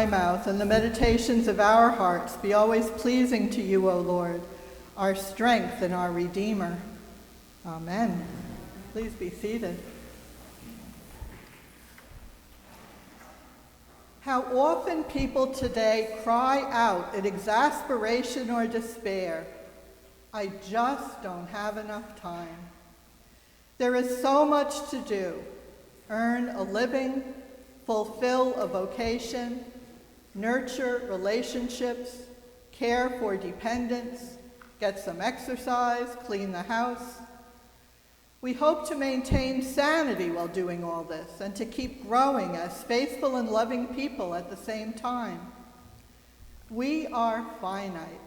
my mouth and the meditations of our hearts be always pleasing to you, O Lord, our strength and our Redeemer. Amen. Please be seated. How often people today cry out in exasperation or despair, "I just don't have enough time." There is so much to do: earn a living, fulfill a vocation, nurture relationships, care for dependents, get some exercise, clean the house. We hope to maintain sanity while doing all this and to keep growing as faithful and loving people at the same time. We are finite,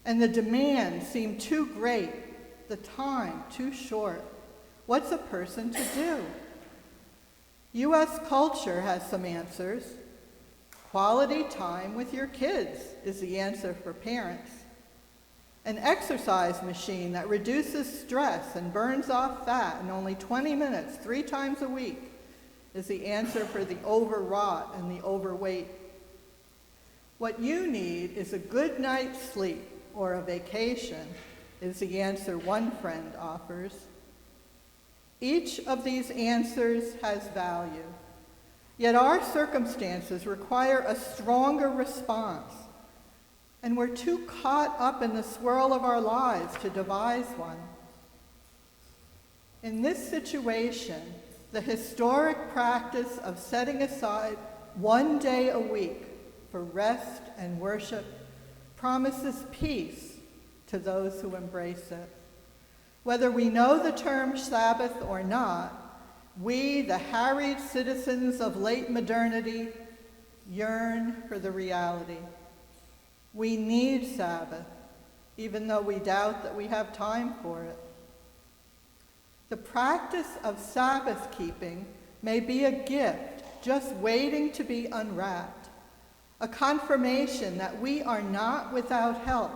and the demands seem too great, the time too short. What's a person to do? U.S. culture has some answers. Quality time with your kids is the answer for parents. An exercise machine that reduces stress and burns off fat in only 20 minutes 3 times a week is the answer for the overwrought and the overweight. What you need is a good night's sleep or a vacation is the answer one friend offers. Each of these answers has value, yet our circumstances require a stronger response, and we're too caught up in the swirl of our lives to devise one. In this situation, the historic practice of setting aside one day a week for rest and worship promises peace to those who embrace it. Whether we know the term Sabbath or not, we, the harried citizens of late modernity, yearn for the reality. We need Sabbath, even though we doubt that we have time for it. The practice of Sabbath keeping may be a gift just waiting to be unwrapped, a confirmation that we are not without help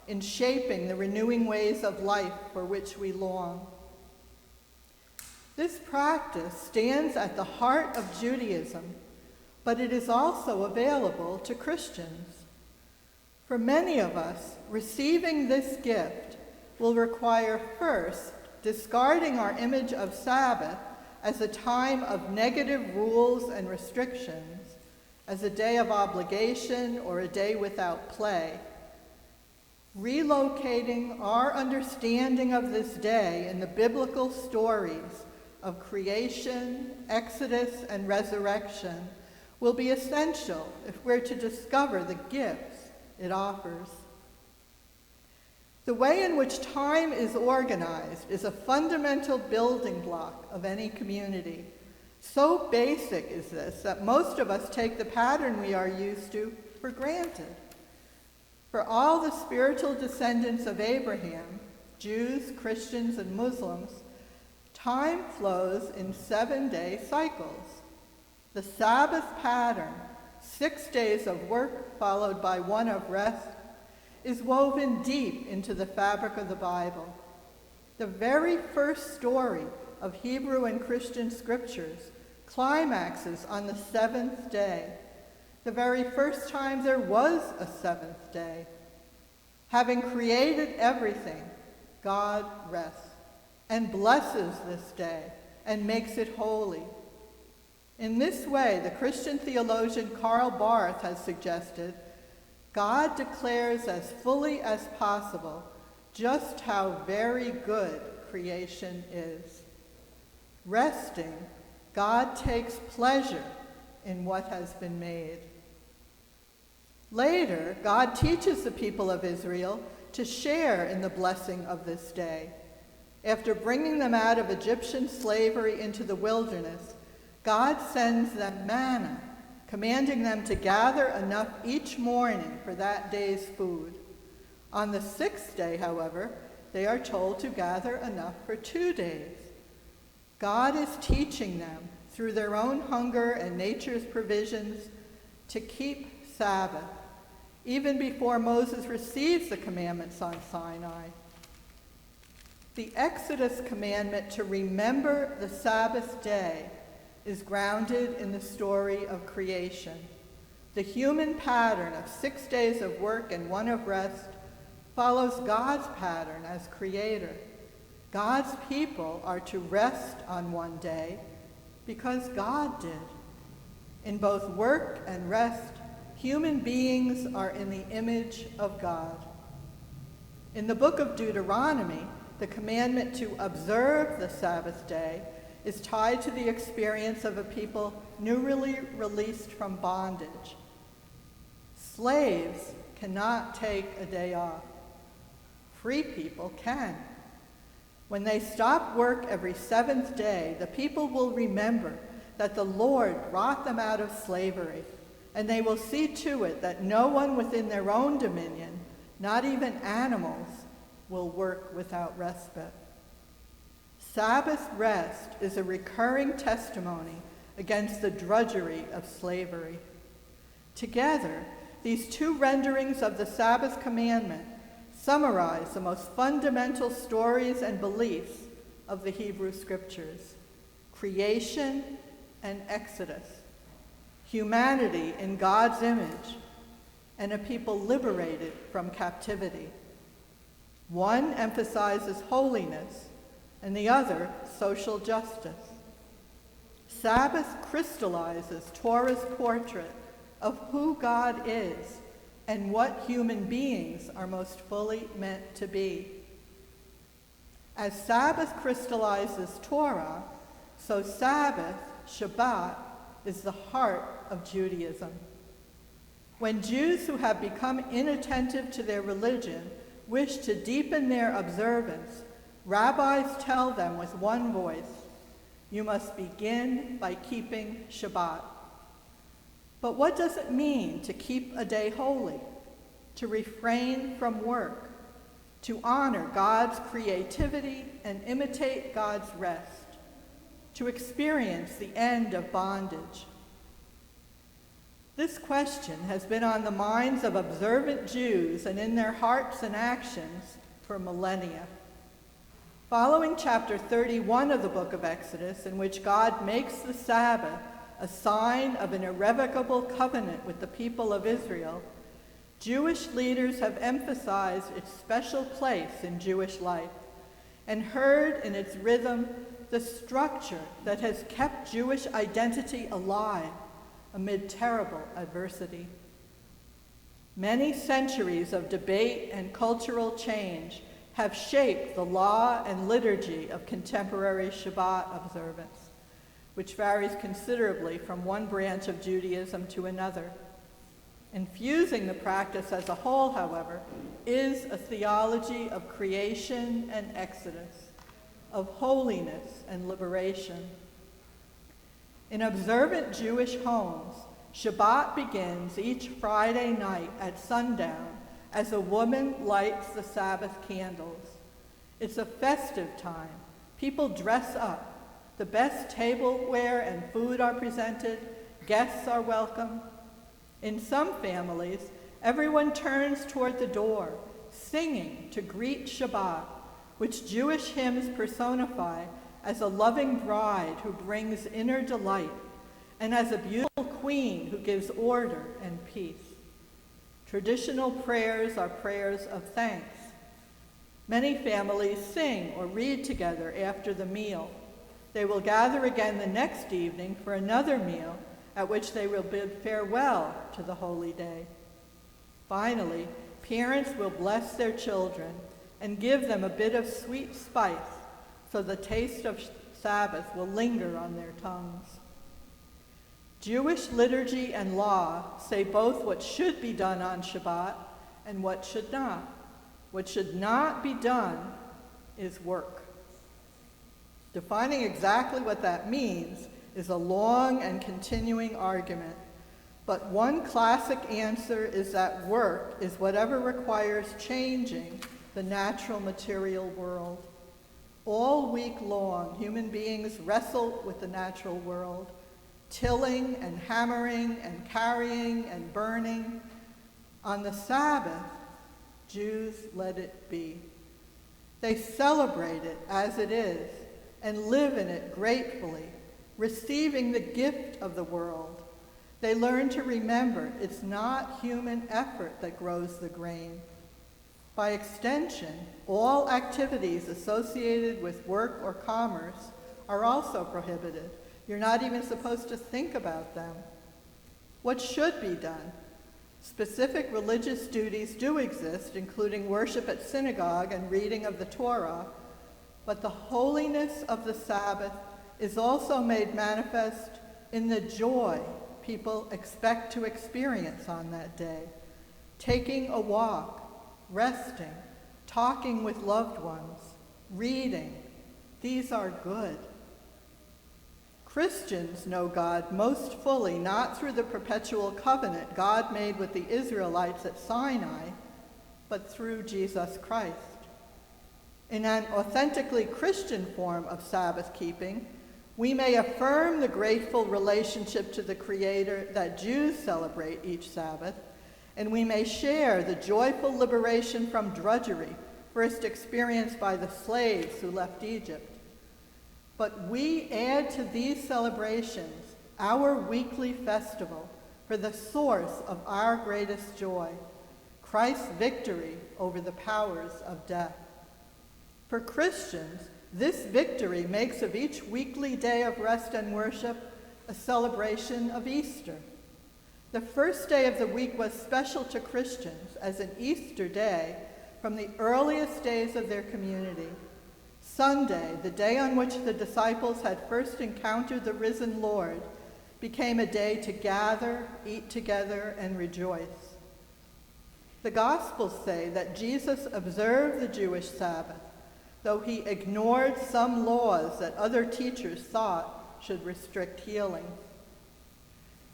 in shaping the renewing ways of life for which we long. This practice stands at the heart of Judaism, but it is also available to Christians. For many of us, receiving this gift will require first discarding our image of Sabbath as a time of negative rules and restrictions, as a day of obligation or a day without play, relocating our understanding of this day in the biblical stories of creation, Exodus, and resurrection will be essential if we're to discover the gifts it offers. The way in which time is organized is a fundamental building block of any community. So basic is this that most of us take the pattern we are used to for granted. For all the spiritual descendants of Abraham, Jews, Christians, and Muslims, time flows in 7-day cycles. The Sabbath pattern, 6 days of work followed by 1 of rest, is woven deep into the fabric of the Bible. The very first story of Hebrew and Christian scriptures climaxes on the 7th day, the very first time there was a 7th day. Having created everything, God rests and blesses this day and makes it holy. In this way, the Christian theologian Karl Barth has suggested, God declares as fully as possible just how very good creation is. Resting, God takes pleasure in what has been made. Later, God teaches the people of Israel to share in the blessing of this day. After bringing them out of Egyptian slavery into the wilderness, God sends them manna, commanding them to gather enough each morning for that day's food. On the 6th day, however, they are told to gather enough for 2 days. God is teaching them, through their own hunger and nature's provisions, to keep Sabbath, even before Moses receives the commandments on Sinai. The Exodus commandment to remember the Sabbath day is grounded in the story of creation. The human pattern of 6 days of work and 1 of rest follows God's pattern as creator. God's people are to rest on 1 day because God did. In both work and rest, human beings are in the image of God. In the book of Deuteronomy, the commandment to observe the Sabbath day is tied to the experience of a people newly released from bondage. Slaves cannot take a day off. Free people can. When they stop work every 7th day, the people will remember that the Lord brought them out of slavery, and they will see to it that no one within their own dominion, not even animals, will work without respite. Sabbath rest is a recurring testimony against the drudgery of slavery. Together, these 2 renderings of the Sabbath commandment summarize the most fundamental stories and beliefs of the Hebrew Scriptures: creation and Exodus, humanity in God's image, and a people liberated from captivity. One emphasizes holiness, and the other social justice. Sabbath crystallizes Torah's portrait of who God is and what human beings are most fully meant to be. As Sabbath crystallizes Torah, so Sabbath, Shabbat, is the heart of Judaism. When Jews who have become inattentive to their religion wish to deepen their observance, rabbis tell them with one voice, you must begin by keeping Shabbat. But what does it mean to keep a day holy? To refrain from work, to honor God's creativity and imitate God's rest, to experience the end of bondage. This question has been on the minds of observant Jews and in their hearts and actions for millennia. Following chapter 31 of the book of Exodus, in which God makes the Sabbath a sign of an irrevocable covenant with the people of Israel, Jewish leaders have emphasized its special place in Jewish life and heard in its rhythm the structure that has kept Jewish identity alive amid terrible adversity. Many centuries of debate and cultural change have shaped the law and liturgy of contemporary Shabbat observance, which varies considerably from one branch of Judaism to another. Infusing the practice as a whole, however, is a theology of creation and exodus, of holiness and liberation. In observant Jewish homes, Shabbat begins each Friday night at sundown as a woman lights the Sabbath candles. It's a festive time. People dress up. The best tableware and food are presented. Guests are welcome. In some families, everyone turns toward the door, singing to greet Shabbat, which Jewish hymns personify as a loving bride who brings inner delight, and as a beautiful queen who gives order and peace. Traditional prayers are prayers of thanks. Many families sing or read together after the meal. They will gather again the next evening for another meal, at which they will bid farewell to the holy day. Finally, parents will bless their children and give them a bit of sweet spice so the taste of Sabbath will linger on their tongues. Jewish liturgy and law say both what should be done on Shabbat and what should not. What should not be done is work. Defining exactly what that means is a long and continuing argument, but one classic answer is that work is whatever requires changing the natural material world. All week long, human beings wrestle with the natural world, tilling and hammering and carrying and burning. On the Sabbath, Jews let it be. They celebrate it as it is and live in it gratefully, receiving the gift of the world, They learn to remember it's not human effort that grows the grain. By extension, all activities associated with work or commerce are also prohibited. You're not even supposed to think about them. What should be done? Specific religious duties do exist, including worship at synagogue and reading of the Torah, but the holiness of the Sabbath is also made manifest in the joy people expect to experience on that day. Taking a walk, resting, talking with loved ones, reading, these are good. Christians know God most fully not through the perpetual covenant God made with the Israelites at Sinai, but through Jesus Christ. In an authentically Christian form of Sabbath keeping, we may affirm the grateful relationship to the Creator that Jews celebrate each Sabbath, and we may share the joyful liberation from drudgery first experienced by the slaves who left Egypt. But we add to these celebrations our weekly festival for the source of our greatest joy, Christ's victory over the powers of death. For Christians, this victory makes of each weekly day of rest and worship a celebration of Easter. The first day of the week was special to Christians as an Easter day from the earliest days of their community. Sunday, the day on which the disciples had first encountered the risen Lord, became a day to gather, eat together, and rejoice. The Gospels say that Jesus observed the Jewish Sabbath, though he ignored some laws that other teachers thought should restrict healing.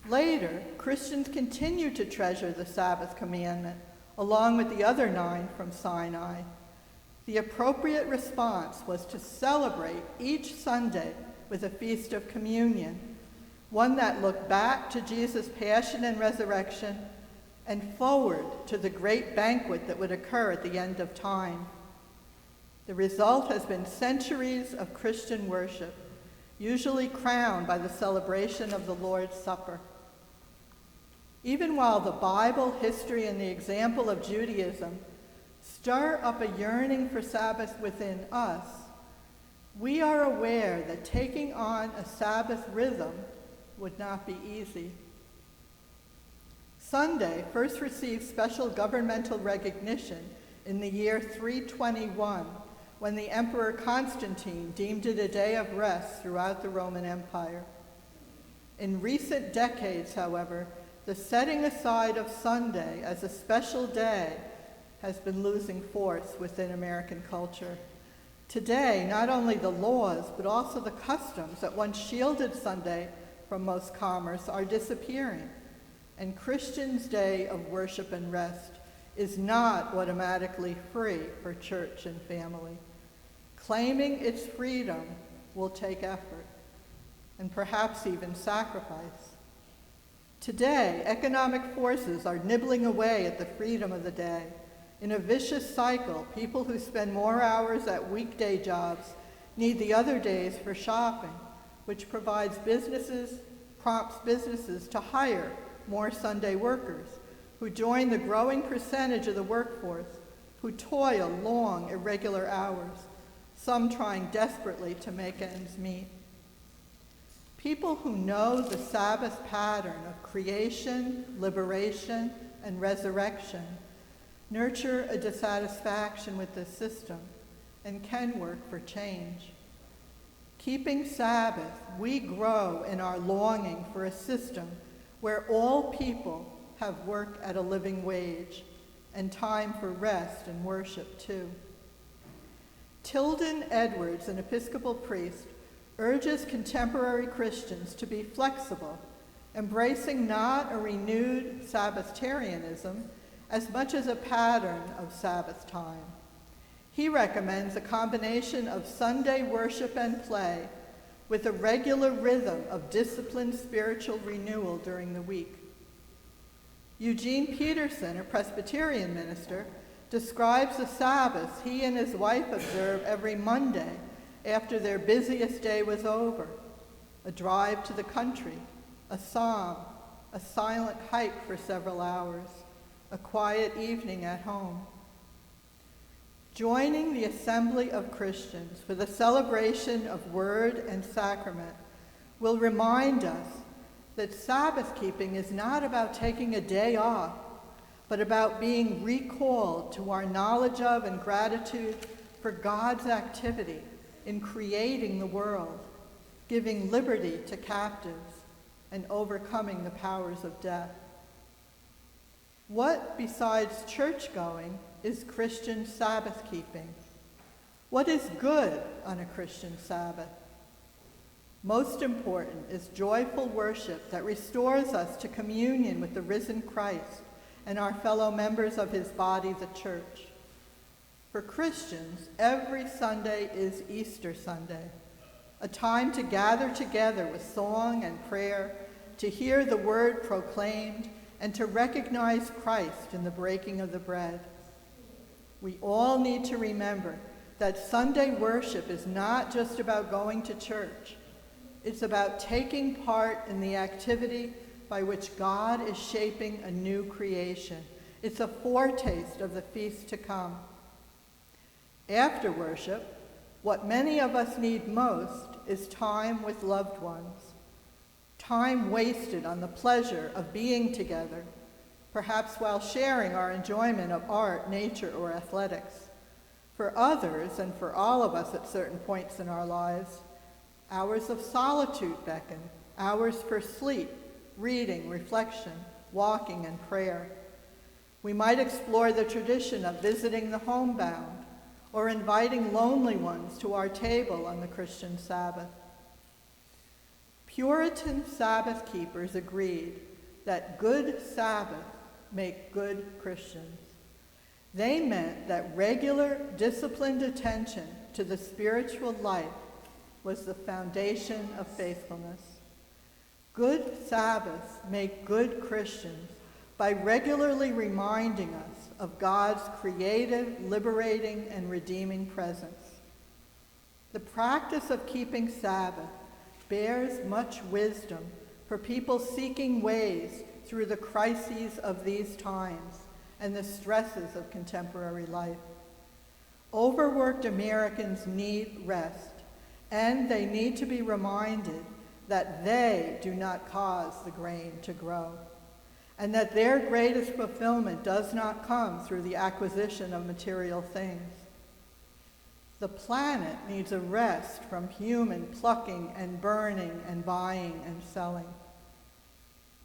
Later, Christians continued to treasure the Sabbath commandment, along with the other 9 from Sinai. The appropriate response was to celebrate each Sunday with a feast of communion, one that looked back to Jesus' passion and resurrection and forward to the great banquet that would occur at the end of time. The result has been centuries of Christian worship, usually crowned by the celebration of the Lord's Supper. Even while the Bible, history, and the example of Judaism stir up a yearning for Sabbath within us, we are aware that taking on a Sabbath rhythm would not be easy. Sunday first received special governmental recognition in the year 321, when the Emperor Constantine deemed it a day of rest throughout the Roman Empire. In recent decades, however, the setting aside of Sunday as a special day has been losing force within American culture. Today, not only the laws, but also the customs that once shielded Sunday from most commerce are disappearing, and Christians' day of worship and rest is not automatically free for church and family. Claiming its freedom will take effort, and perhaps even sacrifice. Today, economic forces are nibbling away at the freedom of the day. In a vicious cycle, people who spend more hours at weekday jobs need the other days for shopping, which prompts businesses to hire more Sunday workers, who join the growing percentage of the workforce who toil long, irregular hours, some trying desperately to make ends meet. People who know the Sabbath pattern of creation, liberation, and resurrection nurture a dissatisfaction with this system and can work for change. Keeping Sabbath, we grow in our longing for a system where all people have work at a living wage and time for rest and worship too. Tilden Edwards, an Episcopal priest, urges contemporary Christians to be flexible, embracing not a renewed Sabbatarianism as much as a pattern of Sabbath time. He recommends a combination of Sunday worship and play with a regular rhythm of disciplined spiritual renewal during the week. Eugene Peterson, a Presbyterian minister, describes the Sabbath he and his wife observe every Monday after their busiest day was over: a drive to the country, a psalm, a silent hike for several hours, a quiet evening at home. Joining the assembly of Christians for the celebration of word and sacrament will remind us that Sabbath keeping is not about taking a day off, but about being recalled to our knowledge of and gratitude for God's activity in creating the world, giving liberty to captives, and overcoming the powers of death. What, besides church-going, is Christian Sabbath keeping? What is good on a Christian Sabbath? Most important is joyful worship that restores us to communion with the risen Christ and our fellow members of his body, the church. For Christians, every Sunday is Easter Sunday, a time to gather together with song and prayer, to hear the word proclaimed, and to recognize Christ in the breaking of the bread. We all need to remember that Sunday worship is not just about going to church. It's about taking part in the activity by which God is shaping a new creation. It's a foretaste of the feast to come. After worship, what many of us need most is time with loved ones. Time wasted on the pleasure of being together, perhaps while sharing our enjoyment of art, nature, or athletics. For others, and for all of us at certain points in our lives, hours of solitude beckon, hours for sleep, reading, reflection, walking, and prayer. We might explore the tradition of visiting the homebound or inviting lonely ones to our table on the Christian Sabbath. Puritan Sabbath keepers agreed that good Sabbath make good Christians. They meant that regular, disciplined attention to the spiritual life was the foundation of faithfulness. Good Sabbaths make good Christians by regularly reminding us of God's creative, liberating, and redeeming presence. The practice of keeping Sabbath bears much wisdom for people seeking ways through the crises of these times and the stresses of contemporary life. Overworked Americans need rest, and they need to be reminded that they do not cause the grain to grow, and that their greatest fulfillment does not come through the acquisition of material things. The planet needs a rest from human plucking and burning and buying and selling.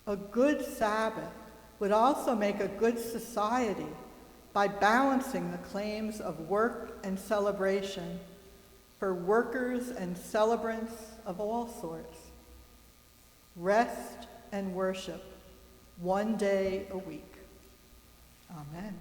A good Sabbath would also make a good society by balancing the claims of work and celebration for workers and celebrants of all sorts. Rest and worship, one day a week. Amen.